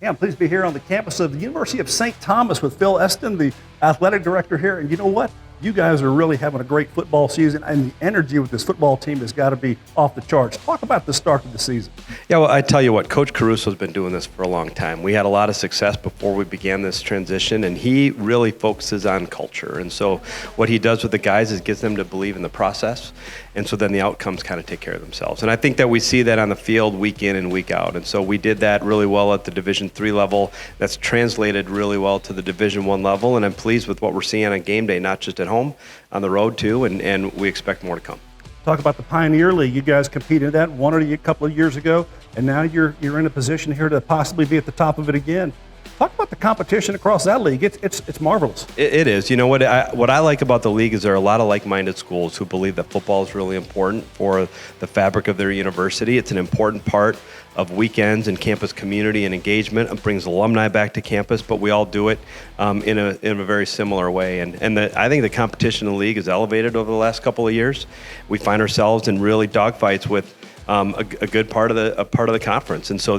Yeah, I'm pleased to be here on the campus of the University of St. Thomas with Phil Esten, the athletic director here. And you know what? You guys are really having a great football season, and the energy with this football team has got to be off the charts. Talk about the start of the season. Yeah, well, I tell you what, Coach Caruso's been doing this for a long time. We had a lot of success before we began this transition, and he really focuses on culture. And so what he does with the guys is gets them to believe in the process, and so then the outcomes kind of take care of themselves. And I think that we see that on the field week in and week out. And so we did that really well at the Division III level. That's translated really well to the Division I level, and I'm pleased with what we're seeing on game day, not just at home, on the road too, and we expect more to come. Talk about the Pioneer League. You guys competed in that, won it a couple of years ago, and now you're in a position here to possibly be at the top of it again. Talk about the competition across that league. It's marvelous. It is. You know what I like about the league is there are a lot of like-minded schools who believe that football is really important for the fabric of their university. It's an important part of weekends and campus community and engagement. It brings alumni back to campus, but we all do it in a very similar way. And I think the competition in the league is elevated over the last couple of years. We find ourselves in really dogfights with a good part of the conference. And so,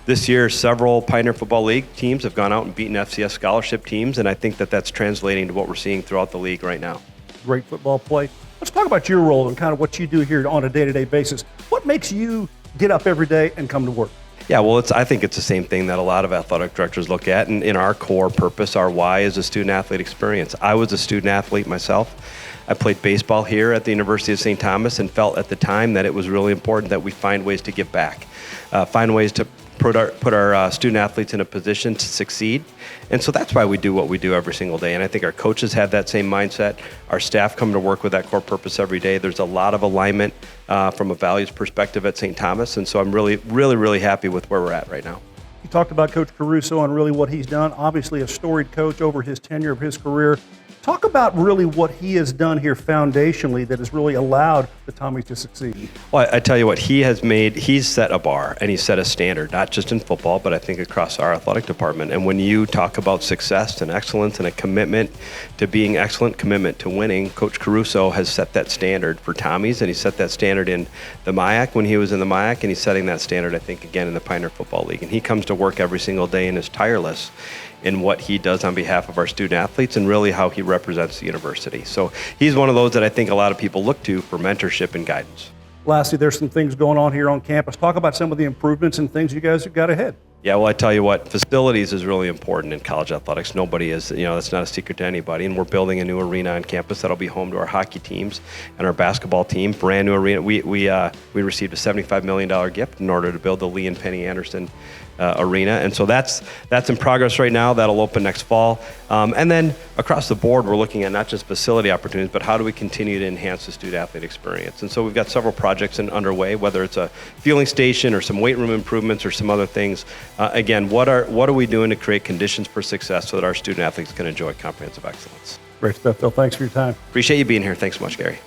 this year, several Pioneer Football League teams have gone out and beaten FCS scholarship teams, and I think that that's translating to what we're seeing throughout the league right now. Great football play. Let's talk about your role and kind of what you do here on a day-to-day basis. What makes you get up every day and come to work? Yeah, well, I think it's the same thing that a lot of athletic directors look at. And in our core purpose, our why is a student-athlete experience. I was a student-athlete myself. I played baseball here at the University of St. Thomas and felt at the time that it was really important that we find ways to give back, find ways to put our student-athletes in a position to succeed. And so that's why we do what we do every single day. And I think our coaches have that same mindset. Our staff come to work with that core purpose every day. There's a lot of alignment from a values perspective at St. Thomas. And so I'm really happy with where we're at right now. You talked about Coach Caruso and really what he's done. Obviously a storied coach over his tenure of his career. Talk about really what he has done here foundationally that has really allowed the Tommies to succeed. Well, I tell you what, he's set a bar and he's set a standard, not just in football, but I think across our athletic department. And when you talk about success and excellence and a commitment to being excellent, commitment to winning, Coach Caruso has set that standard for Tommies, and he set that standard in the MIAC when he was in the MIAC, and he's setting that standard, I think, again in the Pioneer Football League. And he comes to work every single day and is tireless in what he does on behalf of our student athletes and really how he represents the university. So he's one of those that I think a lot of people look to for mentorship and guidance. Lastly, there's some things going on here on campus. Talk about some of the improvements and things you guys have got ahead. Yeah, well, I tell you what, facilities is really important in college athletics. Nobody is, that's not a secret to anybody. And we're building a new arena on campus that'll be home to our hockey teams and our basketball team. Brand new arena. We received a $75 million gift in order to build the Lee and Penny Anderson arena, and so that's in progress right now. That'll open next fall, and then across the board, we're looking at not just facility opportunities, but how do we continue to enhance the student-athlete experience. And so we've got several projects underway, whether it's a fueling station or some weight room improvements or some other things. Again, what are we doing to create conditions for success so that our student-athletes can enjoy comprehensive excellence? Great stuff, Phil. Thanks for your time. Appreciate you being here. Thanks so much, Gary.